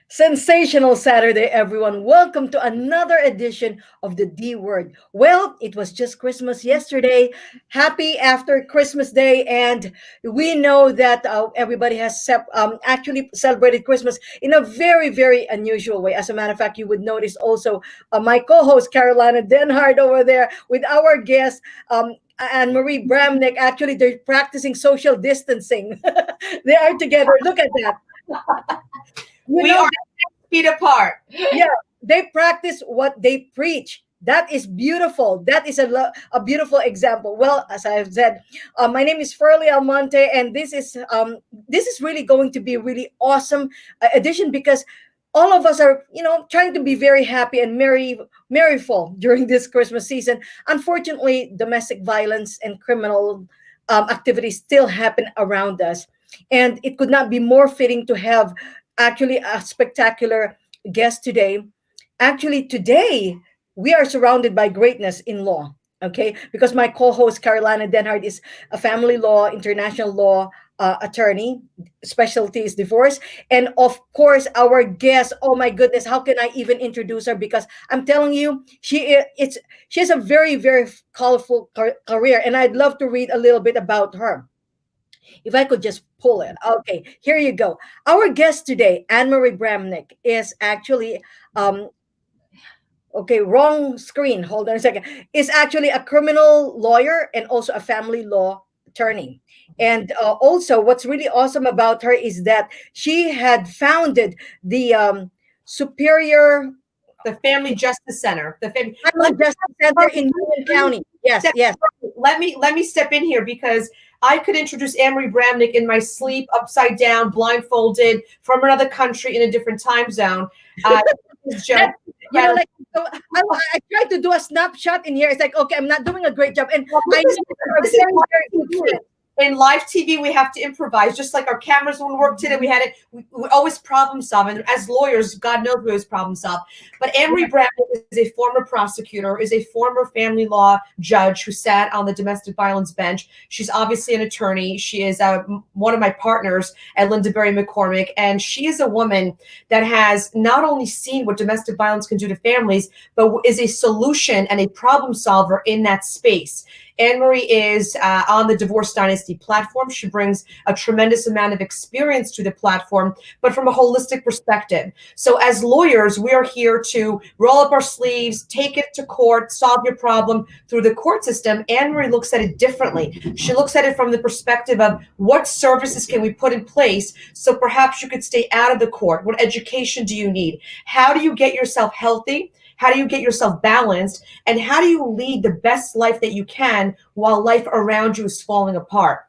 Sensational Saturday, everyone. Welcome to another edition of the D Word. Well, it was just Christmas yesterday. Happy after Christmas Day. And we know that everybody has actually celebrated Christmas in a very, very unusual way. As a matter of fact, you would notice also my co host, Carolina Denhard, over there with our guest. And Marie Bramnick, actually, they're practicing social distancing. They are together. Look at that. You We know, are 6 feet apart. yeah, they practice what they preach. That is beautiful. That is a beautiful example. Well, as I've said, my name is Furley Almonte, and this is really going to be a really awesome edition because all of us are, trying to be very happy and merryful during this Christmas season. Unfortunately, domestic violence and criminal activities still happen around us, and it could not be more fitting to have actually a spectacular guest today. Actually, today we are surrounded by greatness in law. Okay, because my co-host Carolina Denhard is a family law, international law attorney. Specialty is divorce, and of course, our guest. Oh my goodness, how can I even introduce her? Because I'm telling you, she has a very very colorful career, and I'd love to read a little bit about her. If I could just pull it. Okay, here you go. Our guest today, Anne Marie Bramnick, is actually okay, wrong screen. Hold on a second. Is actually a criminal lawyer and also a family law attorney. And also, what's really awesome about her is that she had founded the Superior The Family Justice Center. The family. Family Justice Center in Union County. Yes, yes. Let me step in here because I could introduce Amory Bramnick in my sleep, upside down, blindfolded, from another country in a different time zone. This joke. Like so I tried to do a snapshot in here. It's like, okay, I'm not doing a great job, and I know you're a very, very good fit. In live TV, we have to improvise. Just like our cameras wouldn't work today, we had it. We always problem solve, and as lawyers, God knows we always problem solve. But Amory Bramnick is a former prosecutor, is a former family law judge who sat on the domestic violence bench. She's obviously an attorney. She is one of my partners at Linda Berry McCormick, and she is a woman that has not only seen what domestic violence can do to families, but is a solution and a problem solver in that space. Anne Marie is on the Divorce Dynasty platform. She brings a tremendous amount of experience to the platform, but from a holistic perspective. So as lawyers, we are here to roll up our sleeves, take it to court, solve your problem through the court system. Anne Marie looks at it differently. She looks at it from the perspective of what services can we put in place so perhaps you could stay out of the court? What education do you need? How do you get yourself healthy? How do you get yourself balanced? And how do you lead the best life that you can while life around you is falling apart?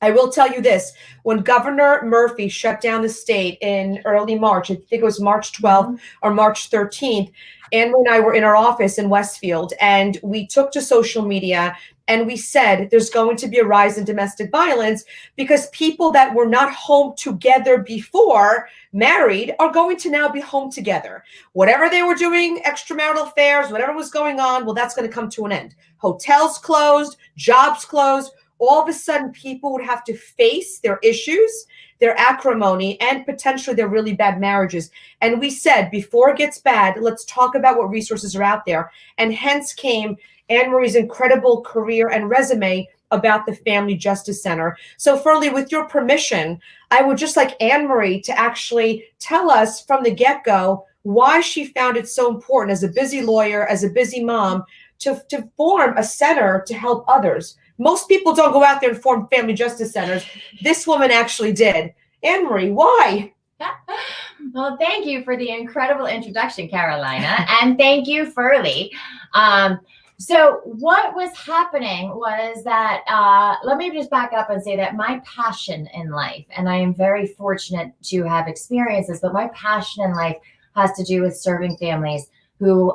I will tell you this, when Governor Murphy shut down the state in early March, I think it was March 12th or March 13th, Anne and I were in our office in Westfield, and we took to social media and we said there's going to be a rise in domestic violence because people that were not home together before married are going to now be home together. Whatever they were doing, extramarital affairs, whatever was going on, well, that's going to come to an end. Hotels closed, jobs closed. All of a sudden, people would have to face their issues, their acrimony, and potentially their really bad marriages. And we said, before it gets bad, let's talk about what resources are out there. And hence came Anne Marie's incredible career and resume about the Family Justice Center. So, Furley, with your permission, I would just like Anne Marie to actually tell us from the get-go why she found it so important as a busy lawyer, as a busy mom, to form a center to help others. Most people don't go out there and form family justice centers. This woman actually did. Anne Marie, why? Well, thank you for the incredible introduction, Carolina, and thank you, Furley. So what was happening was that, let me just back up and say that my passion in life, and I am very fortunate to have experienced this, but my passion in life has to do with serving families who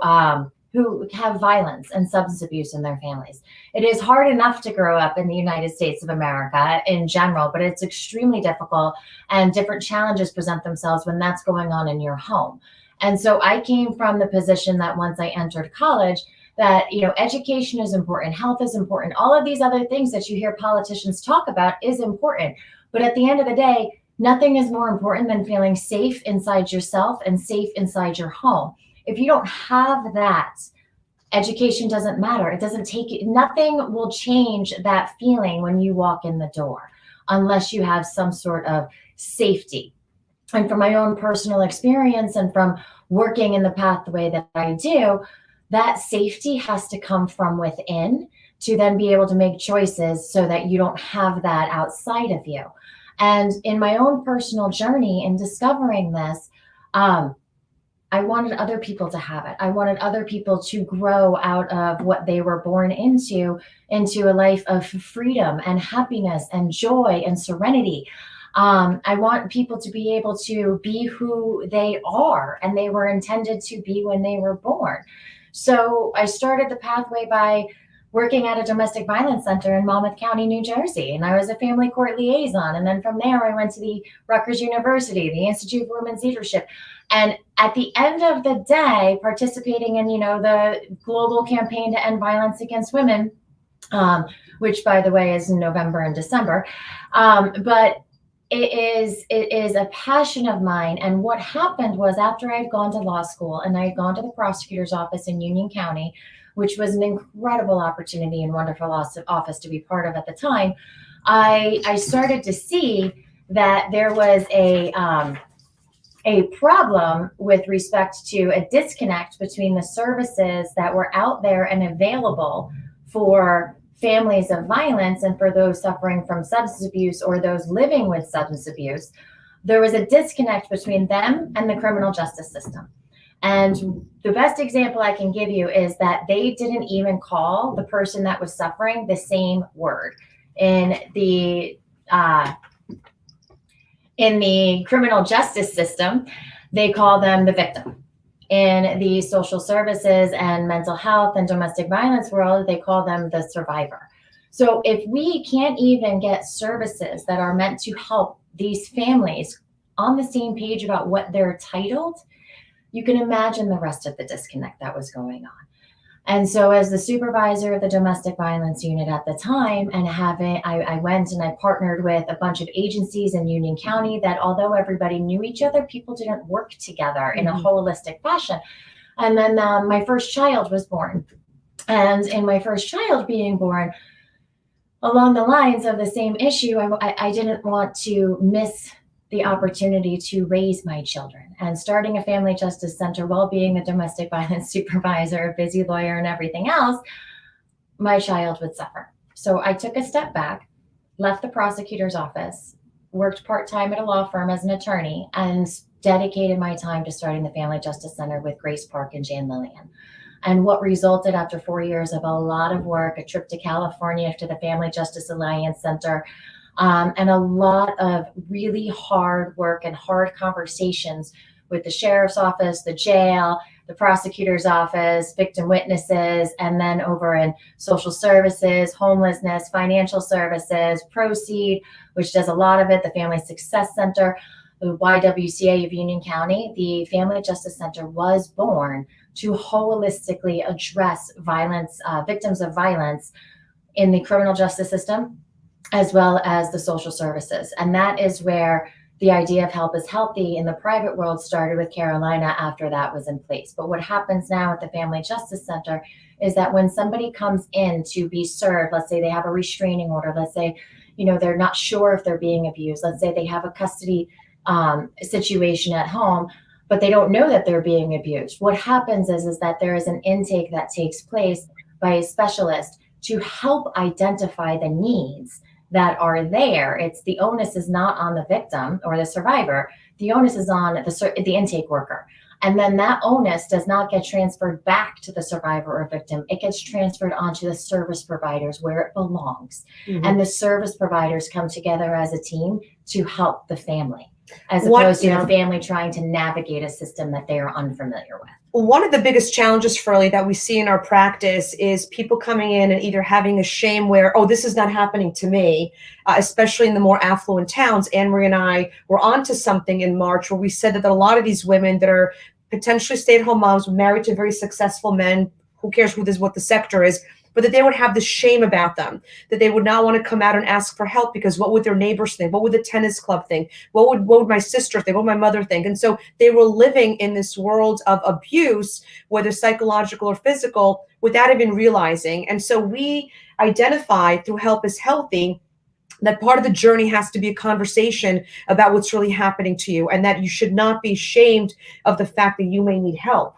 have violence and substance abuse in their families. It is hard enough to grow up in the United States of America in general, but it's extremely difficult, and different challenges present themselves when that's going on in your home. And so I came from the position that once I entered college, that, education is important, health is important, all of these other things that you hear politicians talk about is important. But at the end of the day, Nothing is more important than feeling safe inside yourself and safe inside your home. If you don't have that, education doesn't matter. It doesn't take it. Nothing will change that feeling when you walk in the door unless you have some sort of safety. And from my own personal experience and from working in the pathway that I do, that safety has to come from within to then be able to make choices so that you don't have that outside of you. And in my own personal journey in discovering this, I wanted other people to have it. I wanted other people to grow out of what they were born into a life of freedom and happiness and joy and serenity. I want people to be able to be who they are and they were intended to be when they were born. So I started the pathway by working at a domestic violence center in Monmouth County, New Jersey. And I was a family court liaison. And then from there, I went to the Rutgers University, the Institute for Women's Leadership. And at the end of the day, participating in, the global campaign to end violence against women, which, by the way, is in November and December. But it is a passion of mine. And what happened was after I'd gone to law school and I had gone to the prosecutor's office in Union County, which was an incredible opportunity and wonderful office to be part of at the time, I started to see that there was a problem with respect to a disconnect between the services that were out there and available for families of violence and for those suffering from substance abuse or those living with substance abuse. There was a disconnect between them and the criminal justice system. And the best example I can give you is that they didn't even call the person that was suffering the same word. In the criminal justice system, they call them the victim. In the social services and mental health and domestic violence world, they call them the survivor. So if we can't even get services that are meant to help these families on the same page about what they're titled, you can imagine the rest of the disconnect that was going on. And so as the supervisor of the domestic violence unit at the time, and I went and I partnered with a bunch of agencies in Union County that although everybody knew each other, people didn't work together in a holistic fashion. And then my first child was born. And in my first child being born, along the lines of the same issue, I didn't want to miss the opportunity to raise my children. And starting a family justice center while being the domestic violence supervisor, busy lawyer, and everything else, my child would suffer. So I took a step back, left the prosecutor's office, worked part-time at a law firm as an attorney, and dedicated my time to starting the Family Justice Center with Grace Park and Jan Lillian. And what resulted after 4 years of a lot of work, a trip to California to the Family Justice Alliance Center, and a lot of really hard work and hard conversations with the sheriff's office, the jail, the prosecutor's office, victim witnesses, and then over in social services, homelessness, financial services, Proceed, which does a lot of it, the Family Success Center, the YWCA of Union County. The Family Justice Center was born to holistically address violence, victims of violence in the criminal justice system, as well as the social services. And that is where the idea of help is healthy in the private world started with Carolina after that was in place. But what happens now at the Family Justice Center is that when somebody comes in to be served, let's say they have a restraining order, let's say, they're not sure if they're being abused, let's say they have a custody situation at home, but they don't know that they're being abused. What happens is that there is an intake that takes place by a specialist to help identify the needs that are there. It's the onus is not on the victim or the survivor. The onus is on the intake worker. And then that onus does not get transferred back to the survivor or victim. It gets transferred onto the service providers where it belongs. Mm-hmm. And the service providers come together as a team to help the family, as opposed to the family trying to navigate a system that they are unfamiliar with. One of the biggest challenges, Furley, that we see in our practice is people coming in and either having a shame where, oh, this is not happening to me, especially in the more affluent towns. Anne-Marie and I were onto something in March where we said that a lot of these women that are potentially stay-at-home moms married to very successful men, who cares what the sector is, but that they would have the shame about them, that they would not want to come out and ask for help because what would their neighbors think? What would the tennis club think? What would my sister think? What would my mother think? And so they were living in this world of abuse, whether psychological or physical, without even realizing. And so we identified through Help is Healthy that part of the journey has to be a conversation about what's really happening to you, and that you should not be ashamed of the fact that you may need help.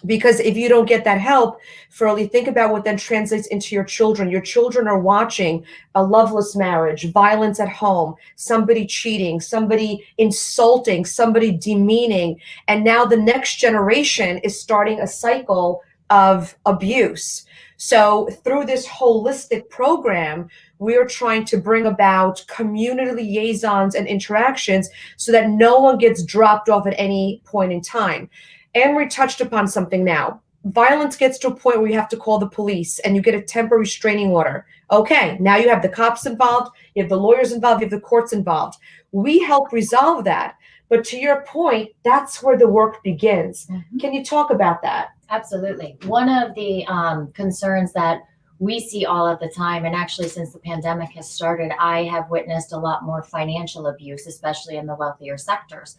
Because if you don't get that help, Furley, think about what then translates into your children. Your children are watching a loveless marriage, violence at home, somebody cheating, somebody insulting, somebody demeaning. And now the next generation is starting a cycle of abuse. So through this holistic program, we're trying to bring about community liaisons and interactions so that no one gets dropped off at any point in time. Anne-Marie touched upon something now. Violence gets to a point where you have to call the police and you get a temporary restraining order. Okay, now you have the cops involved, you have the lawyers involved, you have the courts involved. We help resolve that. But to your point, that's where the work begins. Mm-hmm. Can you talk about that? Absolutely. One of the concerns that we see all of the time, and actually since the pandemic has started, I have witnessed a lot more financial abuse, especially in the wealthier sectors.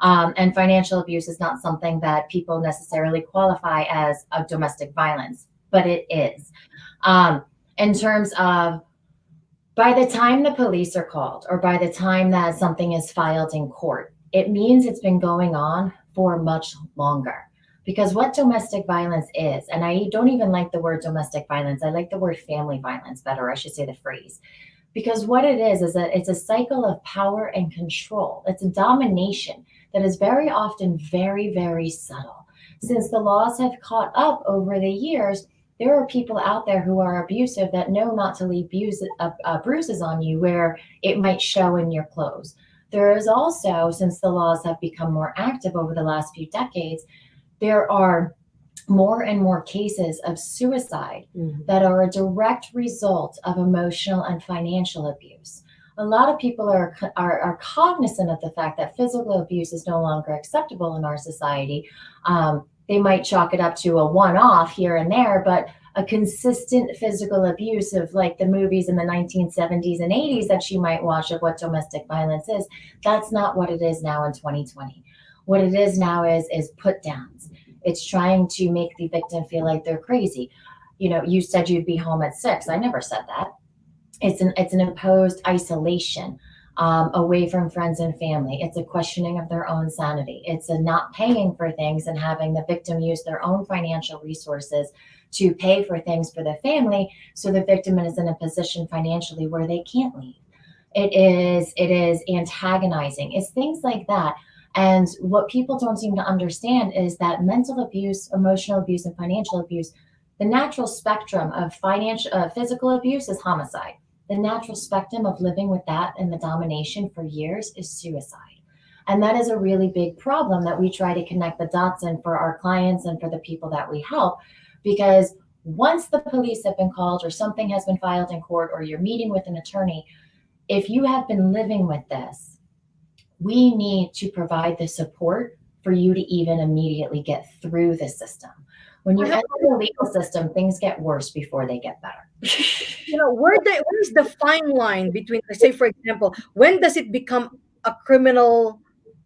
And financial abuse is not something that people necessarily qualify as a domestic violence, but it is. In terms of by the time the police are called or by the time that something is filed in court, it means it's been going on for much longer. Because what domestic violence is, and I don't even like the word domestic violence, I like the word family violence better, I should say the phrase. Because what it is it's a cycle of power and control. It's a domination that is very often very, very subtle. Since the laws have caught up over the years, there are people out there who are abusive that know not to leave bruises on you where it might show in your clothes. There is also, since the laws have become more active over the last few decades, there are more and more cases of suicide that are a direct result of emotional and financial abuse. A lot of people are cognizant of the fact that physical abuse is no longer acceptable in our society. They might chalk it up to a one-off here and there, but a consistent physical abuse of like the movies in the 1970s and 80s that you might watch of what domestic violence is, that's not what it is now in 2020. What it is now is put downs. It's trying to make the victim feel like they're crazy. You know, you said you'd be home at 6. I never said that. It's an imposed isolation away from friends and family. It's a questioning of their own sanity. It's a not paying for things and having the victim use their own financial resources to pay for things for the family, so the victim is in a position financially where they can't leave. It is antagonizing. It's things like that. And what people don't seem to understand is that mental abuse, emotional abuse, and financial abuse, the natural spectrum of physical abuse is homicide. The natural spectrum of living with that and the domination for years is suicide. And that is a really big problem that we try to connect the dots in for our clients and for the people that we help. Because once the police have been called or something has been filed in court or you're meeting with an attorney, if you have been living with this, we need to provide the support for you to even immediately get through the system. When you enter the legal system, things get worse before they get better. You know, where's the fine line between, say, for example, when does it become a criminal,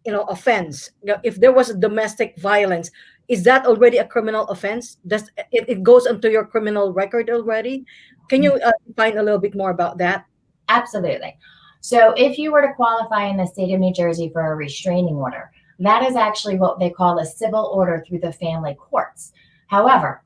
offense? If there was a domestic violence, is that already a criminal offense? Does it goes onto your criminal record already? Can you define a little bit more about that? Absolutely. So if you were to qualify in the state of New Jersey for a restraining order, that is actually what they call a civil order through the family courts. However,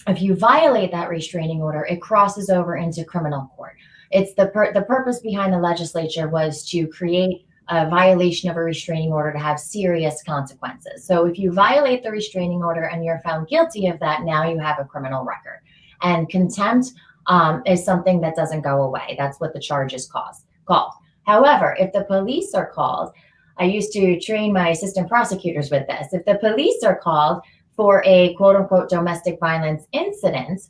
if you violate that restraining order, it crosses over into criminal court. It's the purpose behind the legislature was to create a violation of a restraining order to have serious consequences. So if you violate the restraining order and you're found guilty of that, now you have a criminal record. And contempt is something that doesn't go away. That's what the charge is called. However, if the police are called, I used to train my assistant prosecutors with this. If the police are called for a quote unquote domestic violence incident,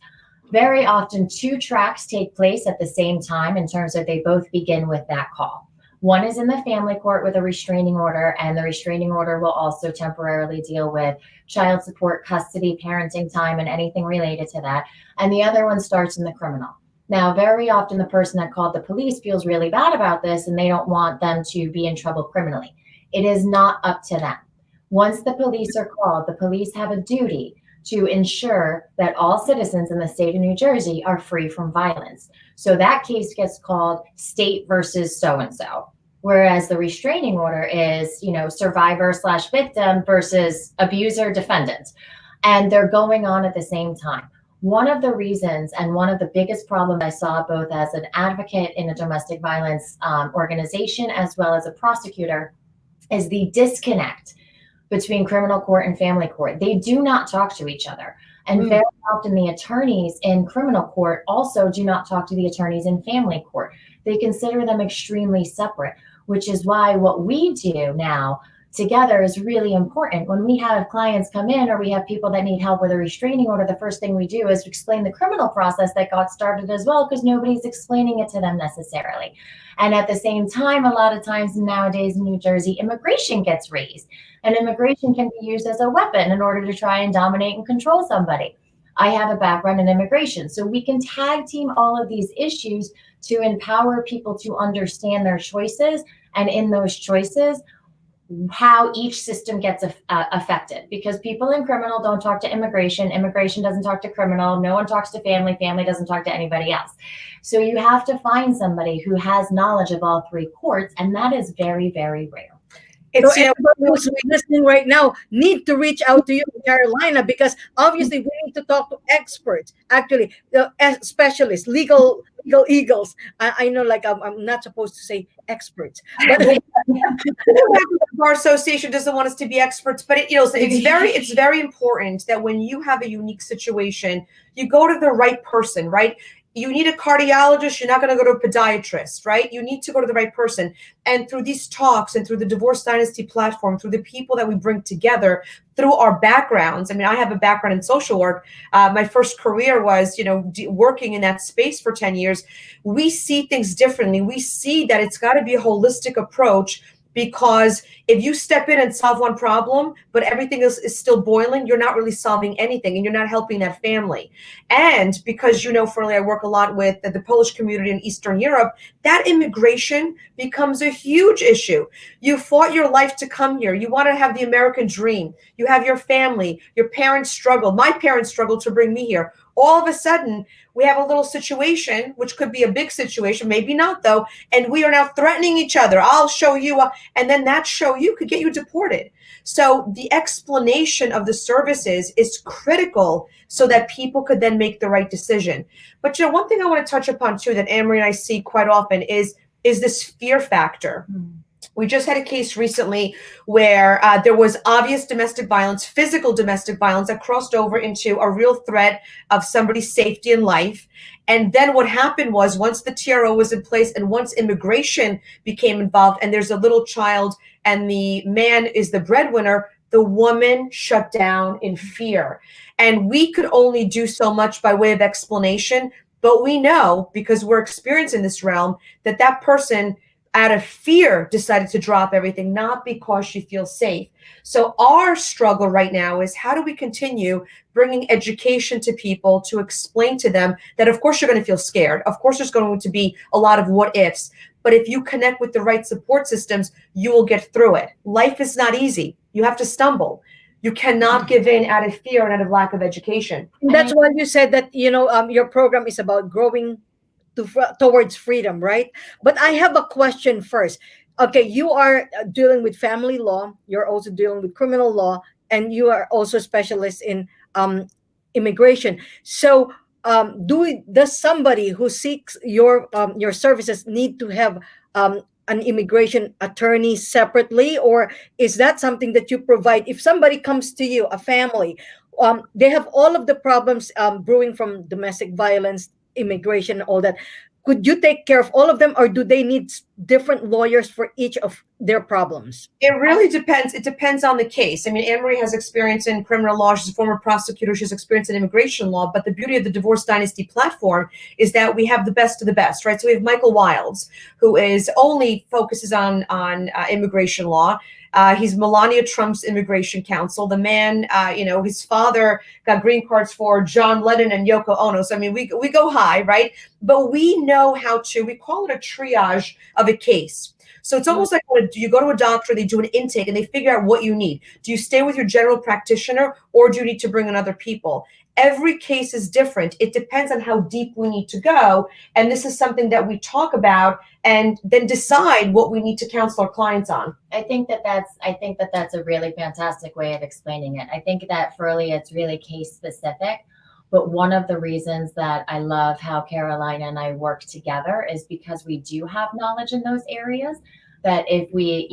very often 2 tracks take place at the same time in terms of they both begin with that call. One is in the family court with a restraining order, and the restraining order will also temporarily deal with child support, custody, parenting time, and anything related to that. And the other one starts in the criminal. Now, very often the person that called the police feels really bad about this and they don't want them to be in trouble criminally. It is not up to them. Once the police are called, the police have a duty to ensure that all citizens in the state of New Jersey are free from violence. So that case gets called state versus so-and-so. Whereas the restraining order is, survivor / victim versus abuser defendant. And they're going on at the same time. One of the reasons and one of the biggest problems I saw both as an advocate in a domestic violence organization as well as a prosecutor is the disconnect between criminal court and family court. They do not talk to each other. And very often the attorneys in criminal court also do not talk to the attorneys in family court. They consider them extremely separate, which is why what we do now together is really important. When we have clients come in or we have people that need help with a restraining order, the first thing we do is explain the criminal process that got started as well, because nobody's explaining it to them necessarily. And at the same time, a lot of times nowadays in New Jersey, immigration gets raised, and immigration can be used as a weapon in order to try and dominate and control somebody. I have a background in immigration, so we can tag team all of these issues to empower people to understand their choices, and in those choices, how each system gets affected. Because people in criminal don't talk to immigration, immigration doesn't talk to criminal, no one talks to family, family doesn't talk to anybody else. So you have to find somebody who has knowledge of all three courts, and that is very, very rare. So everybody who's listening right now need to reach out to you, Carolina, because obviously we need to talk to experts, actually, specialists, legal eagles. I know, like I'm not supposed to say experts, but the Bar Association doesn't want us to be experts, but it's very important that when you have a unique situation, you go to the right person, right? You need a cardiologist, you're not going to go to a podiatrist, right? You need to go to the right person. And through these talks and through the Divorce Dynasty platform, through the people that we bring together, through our backgrounds. I mean, I have a background in social work. My first career was, working in that space for 10 years. We see things differently. We see that it's got to be a holistic approach, because if you step in and solve one problem, but everything else is still boiling, you're not really solving anything and you're not helping that family. And because, Furley, I work a lot with the Polish community in Eastern Europe, that immigration becomes a huge issue. You fought your life to come here. You want to have the American dream. You have your family. Your parents struggled. My parents struggled to bring me here. All of a sudden, we have a little situation, which could be a big situation, maybe not though, and we are now threatening each other. I'll show you, and then that show you could get you deported. So the explanation of the services is critical so that people could then make the right decision. But one thing I want to touch upon too that Amory and I see quite often is this fear factor. We just had a case recently where there was obvious domestic violence, physical domestic violence that crossed over into a real threat of somebody's safety and life. And then what happened was, once the TRO was in place and once immigration became involved and there's a little child and the man is the breadwinner, the woman shut down in fear. And we could only do so much by way of explanation. But we know, because we're experienced in this realm, that that person out of fear decided to drop everything, not because she feels safe. So our struggle right now is, how do we continue bringing education to people to explain to them that, of course, you're going to feel scared. Of course, there's going to be a lot of what ifs. But if you connect with the right support systems, you will get through it. Life is not easy. You have to stumble. You cannot give in out of fear and out of lack of education. that's why you said that, your program is about growing towards freedom, right? But I have a question first. Okay, you are dealing with family law, you're also dealing with criminal law, and you are also a specialist in immigration. So does somebody who seeks your services need to have an immigration attorney separately, or is that something that you provide? If somebody comes to you, a family, they have all of the problems brewing from domestic violence, immigration, all that, could you take care of all of them, or do they need different lawyers for each of their problems? It really depends. It depends on the case. I mean, Anne-Marie has experience in criminal law. She's a former prosecutor. She's experience in immigration law. But the beauty of the Divorce Dynasty platform is that we have the best of the best, right? So we have Michael Wilds, who is only focuses on immigration law. He's Melania Trump's immigration counsel. The man, his father got green cards for John Lennon and Yoko Ono. So, I mean, we go high, right? But we know how to, we call it a triage of a case. So it's almost like you go to a doctor, they do an intake, and they figure out what you need. Do you stay with your general practitioner, or do you need to bring in other people? Every case is different. It depends on how deep we need to go. And this is something that we talk about and then decide what we need to counsel our clients on. I think that's a really fantastic way of explaining it. I think that for Early, it's really case specific. But one of the reasons that I love how Carolina and I work together is because we do have knowledge in those areas. That if we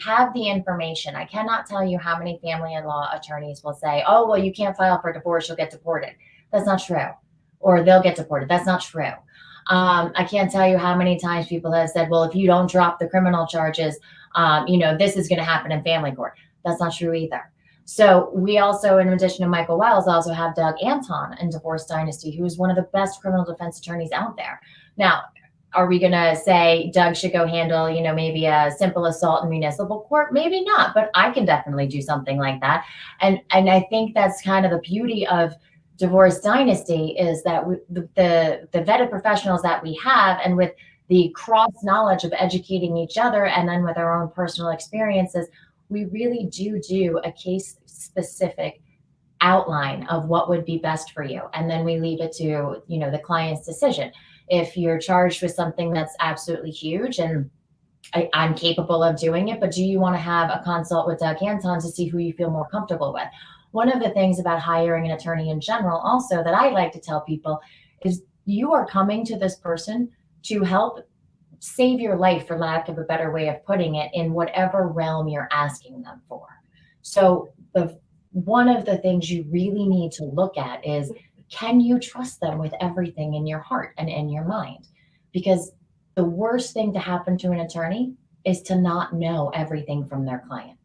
have the information. I cannot tell you how many family and law attorneys will say, oh, well, you can't file for divorce, you'll get deported. That's not true. Or they'll get deported. That's not true. I can't tell you how many times people have said, well, if you don't drop the criminal charges, this is going to happen in family court. That's not true either. So we also, in addition to Michael Wells, also have Doug Anton in Divorce Dynasty, who is one of the best criminal defense attorneys out there. Now, are we going to say Doug should go handle, maybe a simple assault in municipal court? Maybe not, but I can definitely do something like that. And I think that's kind of the beauty of Divorce Dynasty is that the vetted professionals that we have, and with the cross knowledge of educating each other, and then with our own personal experiences, we really do a case specific outline of what would be best for you. And then we leave it to, the client's decision. If you're charged with something that's absolutely huge and I'm capable of doing it, but do you want to have a consult with Doug Anton to see who you feel more comfortable with? One of the things about hiring an attorney in general also that I like to tell people is you are coming to this person to help save your life, for lack of a better way of putting it, in whatever realm you're asking them for. So one of the things you really need to look at is, can you trust them with everything in your heart and in your mind? Because the worst thing to happen to an attorney is to not know everything from their client.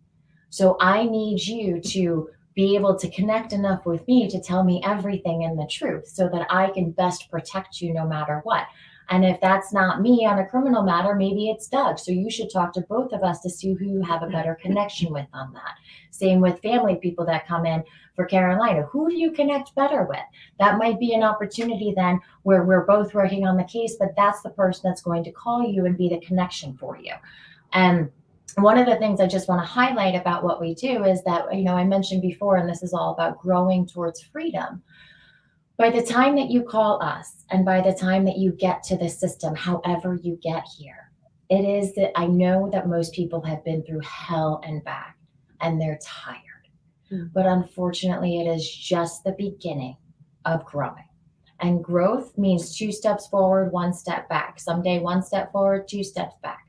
So I need you to be able to connect enough with me to tell me everything and the truth so that I can best protect you no matter what. And if that's not me on a criminal matter, maybe it's Doug. So you should talk to both of us to see who you have a better connection with on that. Same with family people that come in for Carolina. Who do you connect better with? That might be an opportunity then where we're both working on the case, but that's the person that's going to call you and be the connection for you. And one of the things I just want to highlight about what we do is that, I mentioned before, and this is all about growing towards freedom. By the time that you call us and by the time that you get to the system, however you get here, it is that I know that most people have been through hell and back and they're tired. But unfortunately, it is just the beginning of growing. And growth means 2 steps forward, 1 step back. Someday 1 step forward, 2 steps back.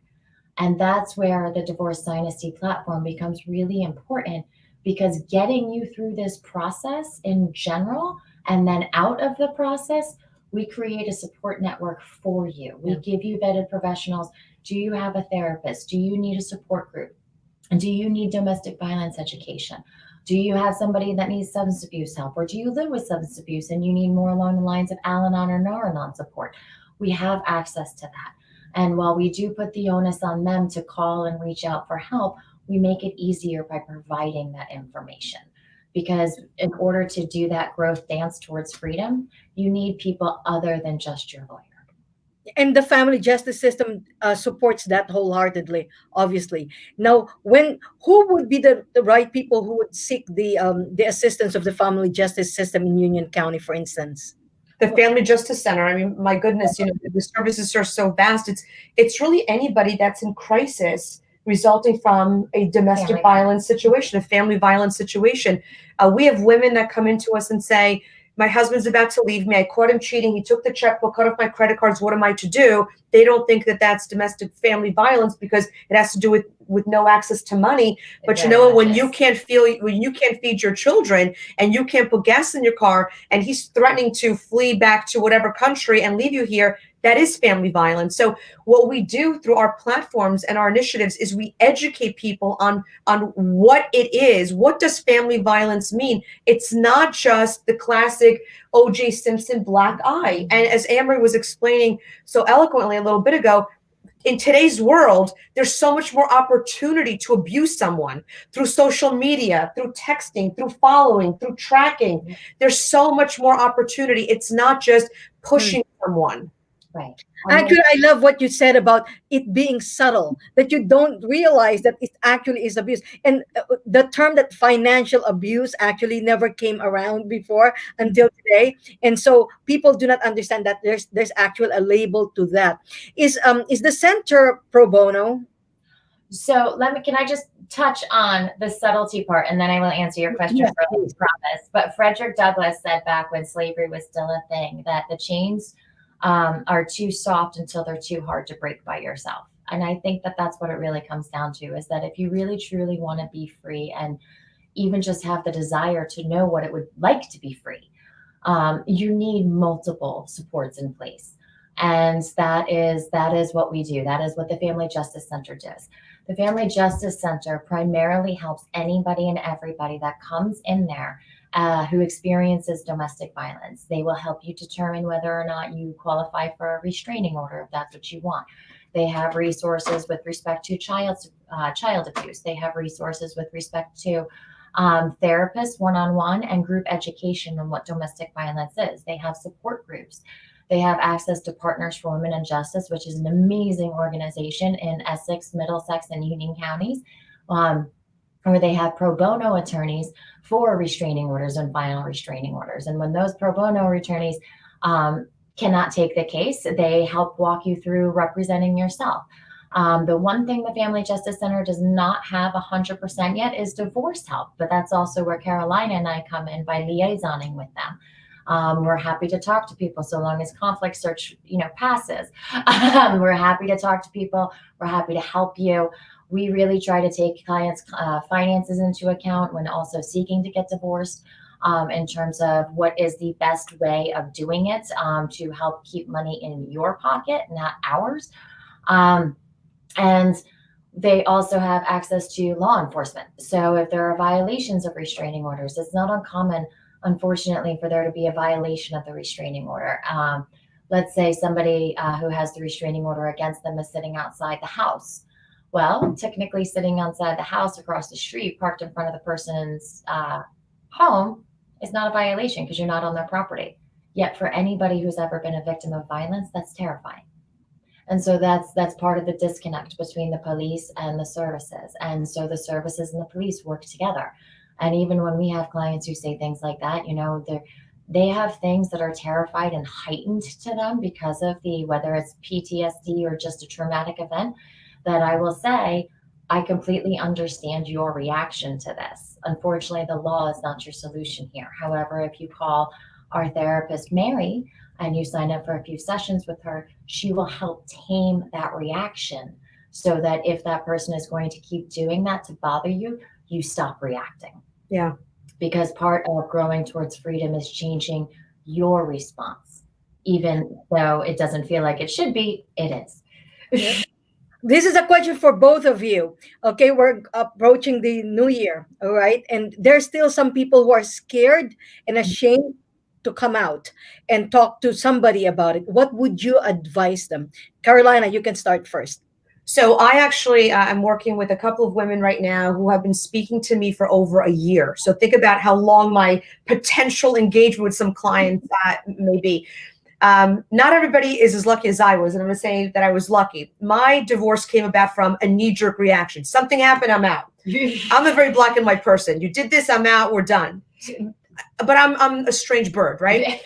And that's where the Divorce Dynasty platform becomes really important, because getting you through this process in general and then out of the process, we create a support network for you. We give you vetted professionals. Do you have a therapist? Do you need a support group? And do you need domestic violence education? Do you have somebody that needs substance abuse help? Or do you live with substance abuse and you need more along the lines of Al-Anon or Nar-Anon support? We have access to that. And while we do put the onus on them to call and reach out for help, we make it easier by providing that information. Because in order to do that growth dance towards freedom, you need people other than just your lawyer. And the family justice system supports that wholeheartedly, obviously. Now, who would be the right people who would seek the assistance of the family justice system in Union County, for instance? The Family Justice Center. I mean, my goodness, the services are so vast. It's really anybody that's in crisis resulting from a domestic violence situation, a family violence situation. We have women that come into us and say, my husband's about to leave me. I caught him cheating. He took the checkbook, cut off my credit cards. What am I to do? They don't think that that's domestic family violence because it has to do with no access to money. But when you can't feed your children and you can't put gas in your car and he's threatening to flee back to whatever country and leave you here, that is family violence. So what we do through our platforms and our initiatives is we educate people on what it is. What does family violence mean? It's not just the classic O.J. Simpson black eye. And as Amory was explaining so eloquently a little bit ago, in today's world, there's so much more opportunity to abuse someone through social media, through texting, through following, through tracking. There's so much more opportunity. It's not just pushing someone. Right. Actually, I love what you said about it being subtle, that you don't realize that it actually is abuse. And the term that financial abuse actually never came around before until today. And so people do not understand that there's actual a label to that. Is the center pro bono? So can I just touch on the subtlety part, and then I will answer your question Yes, for please. promise. But Frederick Douglass said back when slavery was still a thing that the chains are too soft until they're too hard to break by yourself. And I think that that's what it really comes down to, is that if you really truly want to be free and even just have the desire to know what it would like to be free, you need multiple supports in place. And that is what we do. That is what the Family Justice Center does. The Family Justice Center primarily helps anybody and everybody that comes in there who experiences domestic violence. They will help you determine whether or not you qualify for a restraining order if that's what you want. They have resources with respect to child abuse. They have resources with respect to therapists one-on-one and group education on what domestic violence is. They have support groups. They have access to Partners for Women in Justice, which is an amazing organization in Essex, Middlesex, and Union counties, where they have pro bono attorneys for restraining orders and final restraining orders. And when those pro bono attorneys cannot take the case, they help walk you through representing yourself. The one thing the Family Justice Center does not have 100% yet is divorce help, but that's also where Carolina and I come in by liaisoning with them. We're happy to talk to people so long as conflict search, passes. We're happy to talk to people. We're happy to help you. We really try to take clients' finances into account when also seeking to get divorced, in terms of what is the best way of doing it to help keep money in your pocket, not ours. And they also have access to law enforcement. So if there are violations of restraining orders, it's not uncommon, unfortunately, for there to be a violation of the restraining order. Let's say somebody who has the restraining order against them is sitting outside the house. Well, technically sitting outside the house across the street, parked in front of the person's home, is not a violation because you're not on their property. Yet for anybody who's ever been a victim of violence, that's terrifying. And so that's part of the disconnect between the police and the services. And so the services and the police work together. And even when we have clients who say things like that, they have things that are terrified and heightened to them because of whether it's PTSD or just a traumatic event, that I will say, I completely understand your reaction to this. Unfortunately, the law is not your solution here. However, if you call our therapist, Mary, and you sign up for a few sessions with her, she will help tame that reaction so that if that person is going to keep doing that to bother you, you stop reacting. Yeah. Because part of growing towards freedom is changing your response. Even though it doesn't feel like it should be, it is. Yeah. This is a question for both of you. Okay, we're approaching the new year, all right? And there's still some people who are scared and ashamed to come out and talk to somebody about it. What would you advise them? Carolina, you can start first. So I actually am working with a couple of women right now who have been speaking to me for over a year. So think about how long my potential engagement with some clients may be. Not everybody is as lucky as I was, and I'm going to say that I was lucky. My divorce came about from a knee-jerk reaction. Something happened, I'm out. I'm a very black and white person. You did this, I'm out, we're done. But I'm a strange bird, right?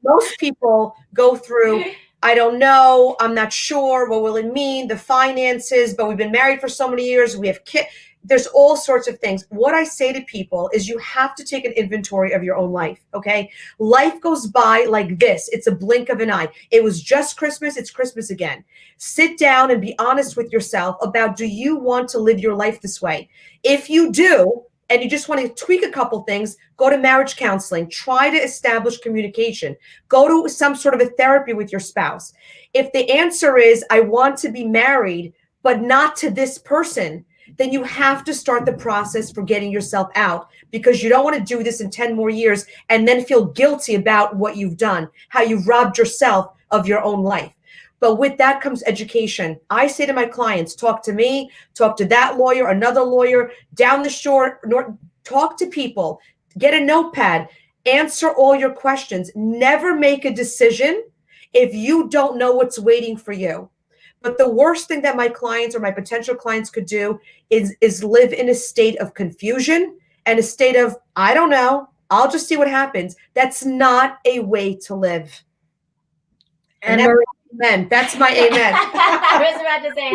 most people go through, I don't know, I'm not sure, what will it mean, the finances, but we've been married for so many years, we have kids. There's all sorts of things. What I say to people is you have to take an inventory of your own life, okay? Life goes by like this. It's a blink of an eye. It was just Christmas. It's Christmas again. Sit down and be honest with yourself about, do you want to live your life this way? If you do, and you just want to tweak a couple things, go to marriage counseling. Try to establish communication. Go to some sort of a therapy with your spouse. If the answer is, I want to be married, but not to this person, then you have to start the process for getting yourself out, because you don't want to do this in 10 more years and then feel guilty about what you've done, how you've robbed yourself of your own life. But with that comes education. I say to my clients, talk to me, talk to that lawyer, another lawyer, down the shore, talk to people, get a notepad, answer all your questions. Never make a decision if you don't know what's waiting for you. But the worst thing that my clients or my potential clients could do is live in a state of confusion and a state of, I don't know, I'll just see what happens. That's not a way to live. And that's amen. That's my amen. I was about to say,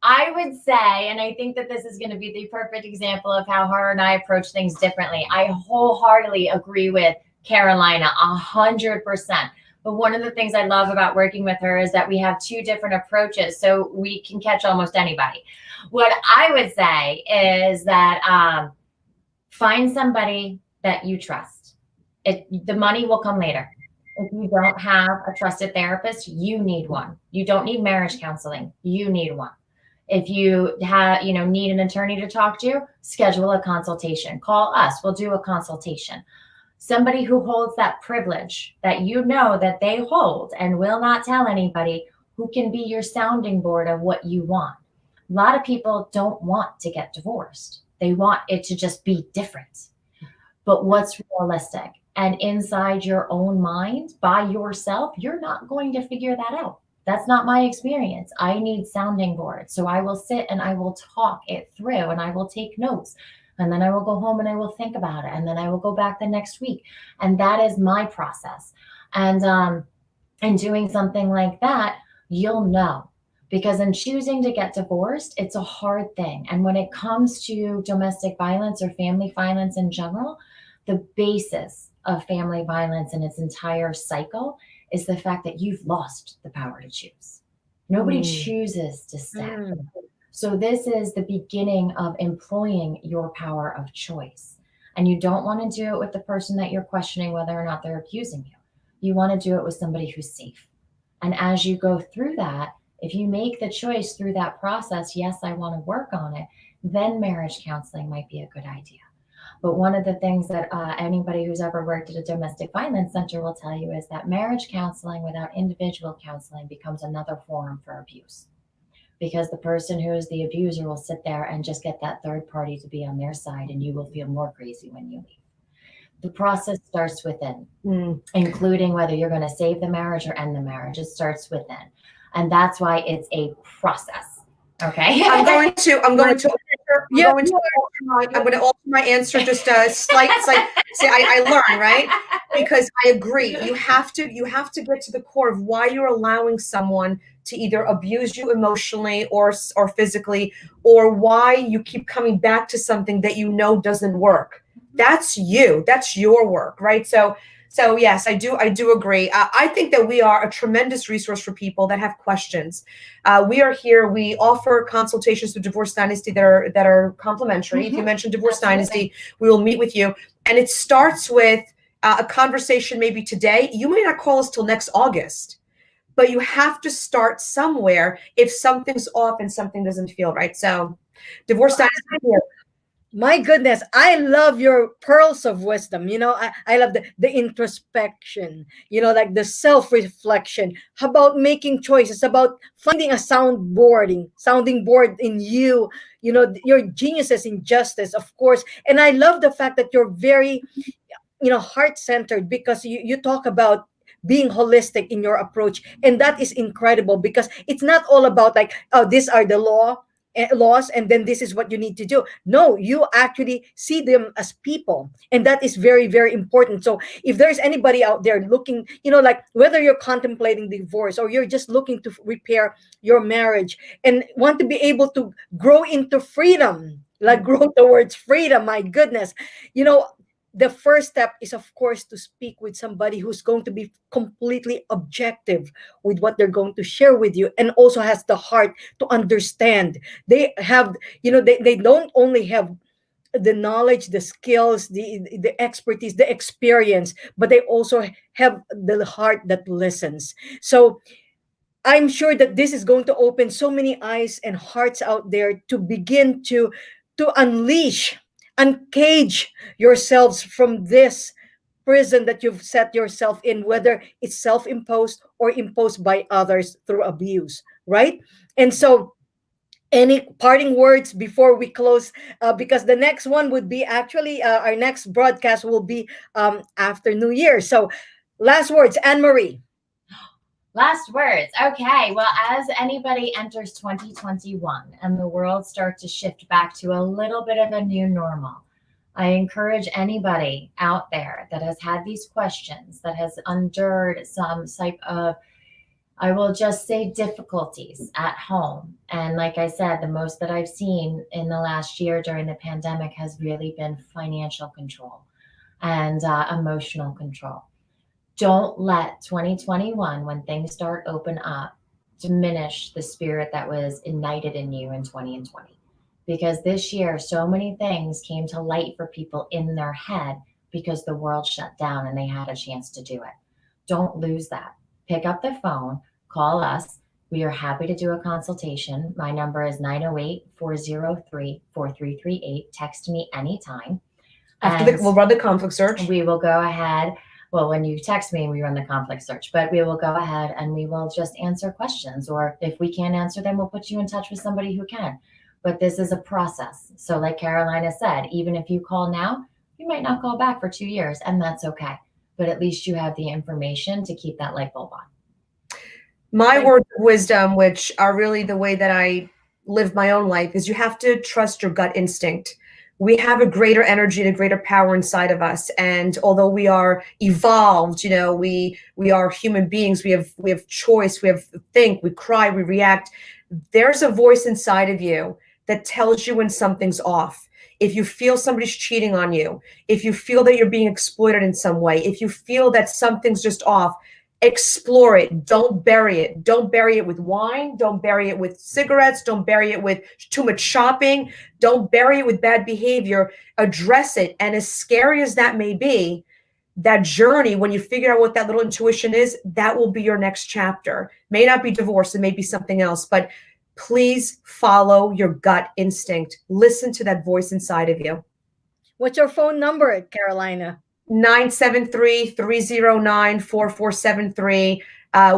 I would say, and I think that this is going to be the perfect example of how her and I approach things differently. I wholeheartedly agree with Carolina 100%. But one of the things I love about working with her is that we have two different approaches, so we can catch almost anybody. What I would say is that find somebody that you trust. The money will come later. If you don't have a trusted therapist, you need one. You don't need marriage counseling. You need one. If you have, need an attorney to talk to, schedule a consultation. Call us. We'll do a consultation. Somebody who holds that privilege that that they hold and will not tell anybody, who can be your sounding board of what you want. A lot of people don't want to get divorced. They want it to just be different. But what's realistic? And inside your own mind, by yourself, you're not going to figure that out. That's not my experience. I need sounding boards. So I will sit and I will talk it through and I will take notes. And then I will go home and I will think about it. And then I will go back the next week. And that is my process. And doing something like that, you'll know. Because in choosing to get divorced, it's a hard thing. And when it comes to domestic violence or family violence in general, the basis of family violence and its entire cycle is the fact that you've lost the power to choose. Nobody chooses to stay. So this is the beginning of employing your power of choice. And you don't want to do it with the person that you're questioning whether or not they're abusing you. You want to do it with somebody who's safe. And as you go through that, if you make the choice through that process, yes, I want to work on it, then marriage counseling might be a good idea. But one of the things that anybody who's ever worked at a domestic violence center will tell you is that marriage counseling without individual counseling becomes another forum for abuse. Because the person who is the abuser will sit there and just get that third party to be on their side, and you will feel more crazy when you leave. The process starts within, including whether you're going to save the marriage or end the marriage. It starts within. And that's why it's a process. Okay. I'm going to alter my answer just a slight. See, I learn, right? Because I agree. You have to get to the core of why you're allowing someone to either abuse you emotionally or physically, or why you keep coming back to something that doesn't work. That's you. That's your work, right? So yes, I do agree. I think that we are a tremendous resource for people that have questions. We are here. We offer consultations through Divorce Dynasty that are complimentary. If you mention Divorce Dynasty, we will meet with you. And it starts with a conversation maybe today. You may not call us till next August, but you have to start somewhere if something's off and something doesn't feel right. So Divorce Dynasty here. My goodness, I love your pearls of wisdom. I love the introspection, like the self-reflection, about making choices, about finding a sounding board in you, your geniuses in justice, of course. And I love the fact that you're very, heart-centered, because you talk about being holistic in your approach. And that is incredible, because it's not all about like, oh, these are the laws and then this is what you need to do. No, you actually see them as people, and that is very, very important. So if there's anybody out there looking, like whether you're contemplating divorce or you're just looking to repair your marriage and want to be able to grow into freedom, like grow towards freedom, my goodness, the first step is, of course, to speak with somebody who's going to be completely objective with what they're going to share with you, and also has the heart to understand. They have, they don't only have the knowledge, the skills, the expertise, the experience, but they also have the heart that listens. So I'm sure that this is going to open so many eyes and hearts out there to begin to unleash, uncage yourselves from this prison that you've set yourself in, whether it's self-imposed or imposed by others through abuse, right? And so, any parting words before we close? Because the next one would be actually, our next broadcast will be after New Year. So, last words, Anne Marie. Last words. Okay. Well, as anybody enters 2021 and the world starts to shift back to a little bit of a new normal, I encourage anybody out there that has had these questions, that has endured some type of, I will just say, difficulties at home. And like I said, the most that I've seen in the last year during the pandemic has really been financial control and emotional control. Don't let 2021, when things start open up, diminish the spirit that was ignited in you in 2020. Because this year, so many things came to light for people in their head because the world shut down and they had a chance to do it. Don't lose that. Pick up the phone, call us. We are happy to do a consultation. My number is 908-403-4338. Text me anytime. We'll run the conflict search. We will go ahead. Well, when you text me, we run the conflict search, but we will go ahead and we will just answer questions. Or if we can't answer them, we'll put you in touch with somebody who can. But this is a process. So like Carolina said, even if you call now, you might not call back for 2 years, and that's okay. But at least you have the information to keep that light bulb on. My words of wisdom, which are really the way that I live my own life, is you have to trust your gut instinct. We have a greater energy and a greater power inside of us. And although we are evolved, we are human beings, we have choice, we have think, we cry, we react. There's a voice inside of you that tells you when something's off. If you feel somebody's cheating on you, if you feel that you're being exploited in some way, if you feel that something's just off, explore it. Don't bury it. Don't bury it with wine. Don't bury it with cigarettes. Don't bury it with too much shopping. Don't bury it with bad behavior. Address it. And as scary as that may be, that journey, when you figure out what that little intuition is, that will be your next chapter. May not be divorce. It may be something else, but please follow your gut instinct. Listen to that voice inside of you. What's your phone number, Carolina? 973-309-4473.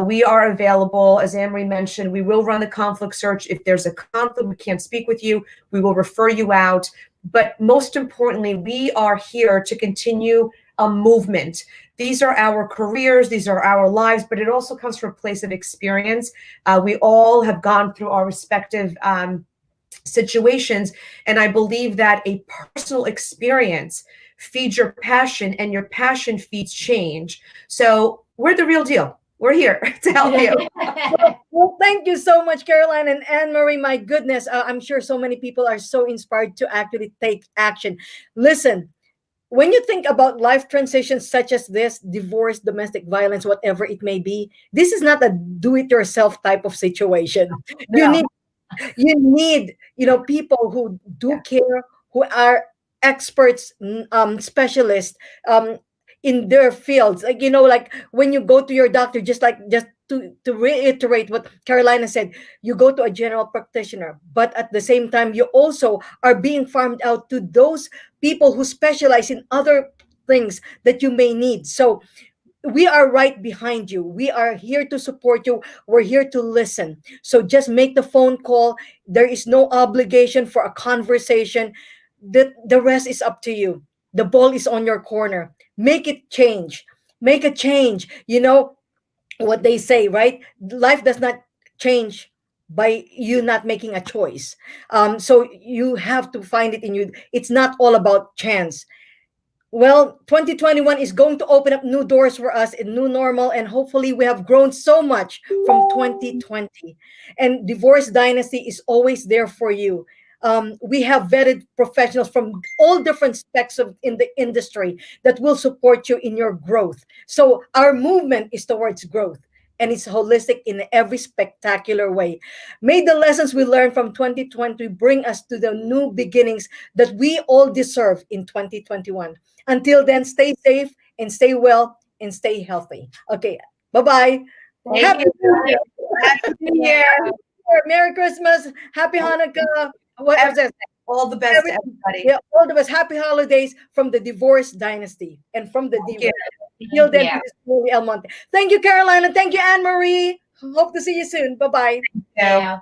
We are available. As Anne-Marie mentioned, we will run the conflict search. If there's a conflict, we can't speak with you, we will refer you out. But most importantly, we are here to continue a movement. These are our careers, these are our lives, but it also comes from a place of experience. We all have gone through our respective situations, and I believe that a personal experience feeds your passion, and your passion feeds change. So we're the real deal. We're here to help you. Well, thank you so much, Caroline and Anne Marie. My goodness, I'm sure so many people are so inspired to actually take action. Listen, when you think about life transitions such as this, divorce, domestic violence, whatever it may be, this is not a do-it-yourself type of situation. No. You need people who do care, who are experts, specialists in their fields. Like when you go to your doctor, just to reiterate what Carolina said, you go to a general practitioner, but at the same time, you also are being farmed out to those people who specialize in other things that you may need. So we are right behind you. We are here to support you. We're here to listen. So just make the phone call. There is no obligation for a conversation. The rest is up to you. The ball is on your corner. Make it change. Make a change. You know what they say, right? Life does not change by you not making a choice. So you have to find it in you. It's not all about chance. Well, 2021 is going to open up new doors for us in new normal, and hopefully we have grown so much from 2020. And Divorce Dynasty is always there for you. we have vetted professionals from all different specs of in the industry that will support you in your growth. So our movement is towards growth, and it's holistic in every spectacular way. May the lessons we learned from 2020 bring us to the new beginnings that we all deserve in 2021. Until then, stay safe and stay well and stay healthy. Okay, bye bye. Thank Happy you. New Year. Happy New Year. Merry Christmas. Happy Hanukkah. What was that? All the best to everybody. Yeah, all of us. Happy holidays from the divorce dynasty and from the Thank you. divorce. Till then, this is Chloe Almonte. Thank you, Carolina. Thank you, Anne Marie. Hope to see you soon. Bye bye. Yeah. Yeah.